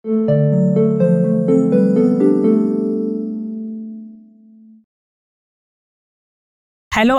Hello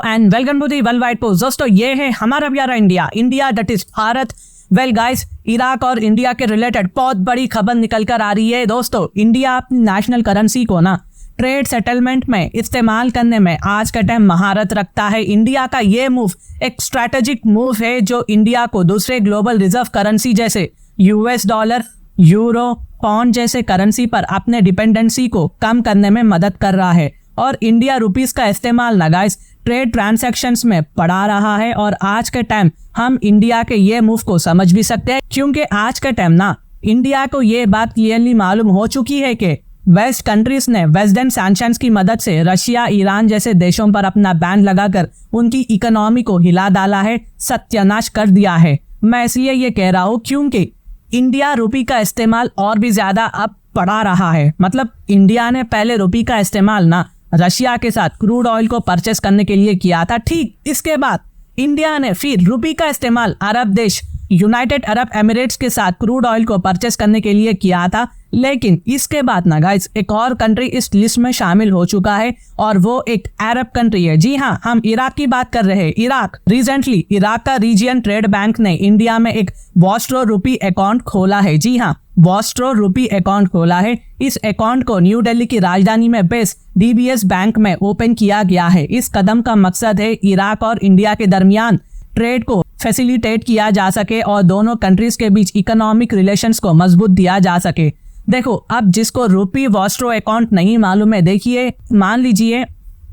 and welcome to the world wide post. दोस्तों, ये है हमारा प्यारा India, India that is Bharat. Well guys, Iraq और इंडिया के रिलेटेड बहुत बड़ी खबर निकल कर आ रही है। दोस्तों, इंडिया अपनी नेशनल करेंसी को ना ट्रेड सेटलमेंट में इस्तेमाल करने में आज का टाइम महारत रखता है। इंडिया का ये मूव एक स्ट्रैटेजिक मूव है जो इंडिया को दूसरे ग्लोबल रिजर्व करेंसी जैसे यूएस डॉलर, यूरो, पाउंड जैसे करेंसी पर अपने डिपेंडेंसी को कम करने में मदद कर रहा है। और इंडिया रुपीस का इस्तेमाल ना गाइस ट्रेड ट्रांजैक्शंस में बढ़ा रहा है। और आज के टाइम हम इंडिया के ये मूव को समझ भी सकते हैं, क्योंकि आज के टाइम ना इंडिया को ये बात क्लियरली मालूम हो चुकी है कि वेस्ट कंट्रीज ने वेस्टर्न सैंक्शंस की मदद से रशिया, ईरान जैसे देशों पर अपना बैन लगाकर उनकी इकोनॉमी को हिला डाला है, सत्यानाश कर दिया है। मैं इसलिए ये कह रहा हूँ क्योंकि इंडिया रुपी का इस्तेमाल और भी ज्यादा अब बढ़ा रहा है। मतलब इंडिया ने पहले रुपी का इस्तेमाल ना रशिया के साथ क्रूड ऑयल को परचेस करने के लिए किया था। ठीक इसके बाद इंडिया ने फिर रुपी का इस्तेमाल अरब देश यूनाइटेड अरब एमिरेट्स के साथ क्रूड ऑयल को परचेस करने के लिए किया था। लेकिन इसके बाद ना गाइस एक और कंट्री इस लिस्ट में शामिल हो चुका है और वो एक अरब कंट्री है। जी हाँ, हम इराक की बात कर रहे हैं। इराक रिसेंटली इराक का रीजियन ट्रेड बैंक ने इंडिया में एक वॉस्ट्रो रुपी अकाउंट खोला है। जी हाँ, वॉस्ट्रो रुपी अकाउंट खोला है। इस अकाउंट को न्यू दिल्ली की राजधानी में बेस्ड डीबीएस बैंक में ओपन किया गया है। इस कदम का मकसद है इराक और इंडिया के दरमियान ट्रेड को फैसिलिटेट किया जा सके और दोनों कंट्रीज के बीच इकोनॉमिक रिलेशंस को मजबूत दिया जा सके। देखो, अब जिसको रुपी वॉस्ट्रो अकाउंट नहीं मालूम है, देखिए मान लीजिए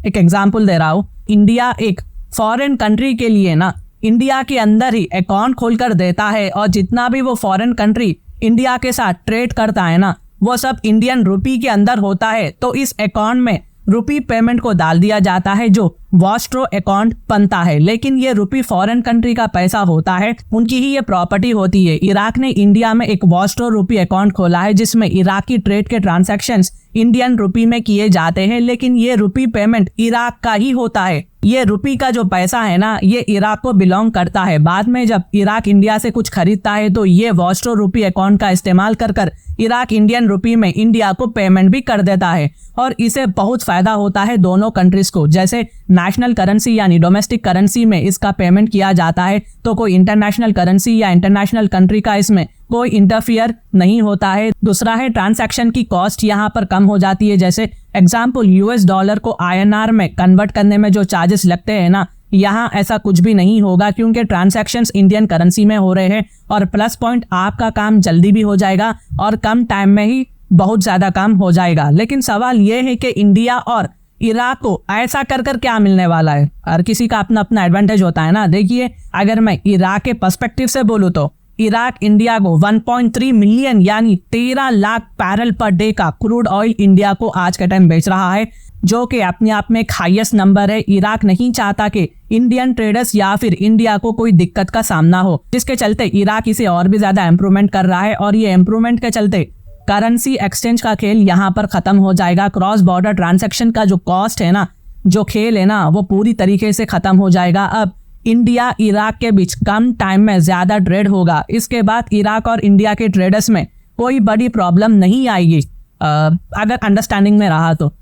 एक एग्जांपल दे रहा हूँ। इंडिया एक फॉरेन कंट्री के लिए ना इंडिया के अंदर ही अकाउंट खोलकर देता है और जितना भी वो फॉरेन कंट्री इंडिया के साथ ट्रेड करता है ना वो सब इंडियन रुपी के अंदर होता है। तो इस अकाउंट में रुपी पेमेंट को डाल दिया जाता है जो वॉस्ट्रो अकाउंट बनता है। लेकिन ये रुपी फॉरेन कंट्री का पैसा होता है, उनकी ही ये प्रॉपर्टी होती है। इराक ने इंडिया में एक वॉस्ट्रो रुपी अकाउंट खोला है जिसमें इराकी ट्रेड के ट्रांजैक्शंस इंडियन रुपी में किए जाते हैं। लेकिन ये रुपी पेमेंट इराक का ही होता है। ये रुपी का जो पैसा है ना ये इराक को बिलोंग करता है। बाद में जब इराक इंडिया से कुछ खरीदता है तो ये वॉस्ट्रो रुपी अकाउंट का इस्तेमाल कर इराक इंडियन रुपी में इंडिया को पेमेंट भी कर देता है। और इसे बहुत फायदा होता है दोनों कंट्रीज को। जैसे नेशनल करेंसी यानी डोमेस्टिक करेंसी में इसका पेमेंट किया जाता है तो कोई इंटरनेशनल करेंसी या इंटरनेशनल कंट्री का इसमें कोई इंटरफियर नहीं होता है। दूसरा है ट्रांजैक्शन की कॉस्ट यहाँ पर कम हो जाती है। जैसे एग्जांपल यूएस डॉलर को आईएनआर में कन्वर्ट करने में जो चार्जेस लगते हैं ना, यहाँ ऐसा कुछ भी नहीं होगा क्योंकि ट्रांजैक्शंस इंडियन करेंसी में हो रहे हैं। और प्लस पॉइंट, आपका काम जल्दी भी हो जाएगा और कम टाइम में ही बहुत ज्यादा काम हो जाएगा। लेकिन सवाल ये है कि इंडिया और इराक को ऐसा कर क्या मिलने वाला है। हर किसी का अपना अपना एडवांटेज होता है ना। देखिए, अगर मैं इराक के पर्सपेक्टिव से बोलूँ तो इराक इंडिया को 1.3 मिलियन यानी 13 लाख बैरल पर डे का क्रूड ऑयल इंडिया को आज के टाइम बेच रहा है, जो कि अपने आप में एक हाईएस्ट नंबर है। इराक नहीं चाहता कि इंडियन ट्रेडर्स या फिर इंडिया को कोई दिक्कत का सामना हो, जिसके चलते इराक इसे और भी ज्यादा इम्प्रूवमेंट कर रहा है। और ये इम्प्रूवमेंट के चलते करेंसी एक्सचेंज का खेल यहाँ पर खत्म हो जाएगा। क्रॉस बॉर्डर ट्रांजैक्शन का जो कॉस्ट है ना, जो खेल है ना, वो पूरी तरीके से खत्म हो जाएगा। अब इंडिया इराक के बीच कम टाइम में ज्यादा ट्रेड होगा। इसके बाद इराक और इंडिया के ट्रेडर्स में कोई बड़ी प्रॉब्लम नहीं आएगी अगर अंडरस्टैंडिंग में रहा तो।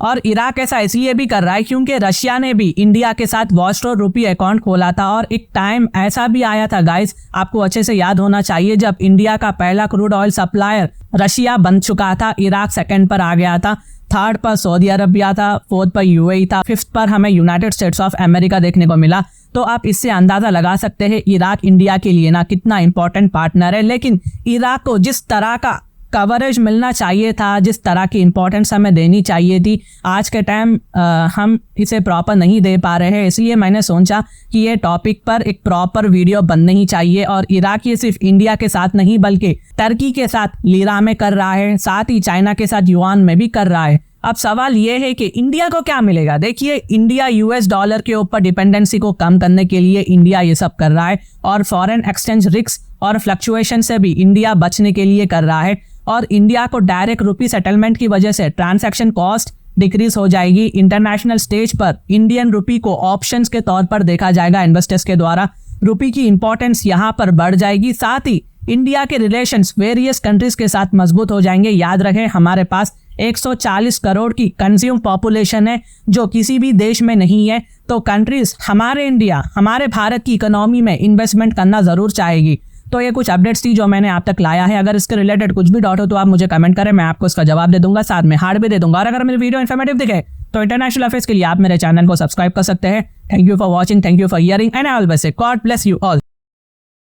और इराक ऐसा इसलिए भी कर रहा है क्योंकि रशिया ने भी इंडिया के साथ वॉस्ट्रो रुपी अकाउंट खोला था। और एक टाइम ऐसा भी आया था गाइस, आपको अच्छे से याद होना चाहिए, जब इंडिया का पहला क्रूड ऑयल सप्लायर रशिया बन चुका था। इराक सेकंड पर आ गया था, थर्ड पर सऊदी अरबिया था, फोर्थ पर यूएई था, फिफ्थ पर हमें यूनाइटेड स्टेट्स ऑफ अमेरिका देखने को मिला। तो आप इससे अंदाजा लगा सकते हैं इराक इंडिया के लिए ना कितना इंपॉर्टेंट पार्टनर है। लेकिन इराक को जिस तरह का कवरेज मिलना चाहिए था, जिस तरह की इंपॉर्टेंस हमें देनी चाहिए थी, आज के टाइम हम इसे प्रॉपर नहीं दे पा रहे हैं। इसलिए मैंने सोचा कि ये टॉपिक पर एक प्रॉपर वीडियो बननी ही चाहिए। और इराक ये सिर्फ इंडिया के साथ नहीं बल्कि टर्की के साथ लीरा में कर रहा है, साथ ही चाइना के साथ युआन में भी कर रहा है। अब सवाल ये है कि इंडिया को क्या मिलेगा। देखिए, इंडिया यूएस डॉलर के ऊपर डिपेंडेंसी को कम करने के लिए इंडिया ये सब कर रहा है और फॉरेन एक्सचेंज रिस्क और फ्लक्चुएशन से भी इंडिया बचने के लिए कर रहा है। और इंडिया को डायरेक्ट रुपी सेटलमेंट की वजह से ट्रांजैक्शन कॉस्ट डिक्रीज हो जाएगी। इंटरनेशनल स्टेज पर इंडियन रुपी को ऑप्शंस के तौर पर देखा जाएगा इन्वेस्टर्स के द्वारा। रुपी की इंपॉर्टेंस यहाँ पर बढ़ जाएगी। साथ ही इंडिया के रिलेशंस वेरियस कंट्रीज के साथ मजबूत हो जाएंगे। याद रखें, हमारे पास 140 करोड़ की कंज्यूम पॉपुलेशन है जो किसी भी देश में नहीं है। तो कंट्रीज हमारे इंडिया, हमारे भारत की इकोनॉमी में इन्वेस्टमेंट करना जरूर चाहेगी। तो ये कुछ अपडेट्स थी जो मैंने आप तक लाया है। अगर इसके रिलेटेड कुछ भी डाउट हो तो आप मुझे कमेंट करें, मैं आपको इसका जवाब दे दूंगा, साथ में हार्ड भी दे दूंगा। और अगर मेरी वीडियो इन्फॉर्मेटिव दिखे तो इंटरनेशनल अफेयर्स के लिए आप मेरे चैनल को सब्सक्राइब कर सकते हैं। Thank you for watching, thank you for hearing and I always say God bless you all.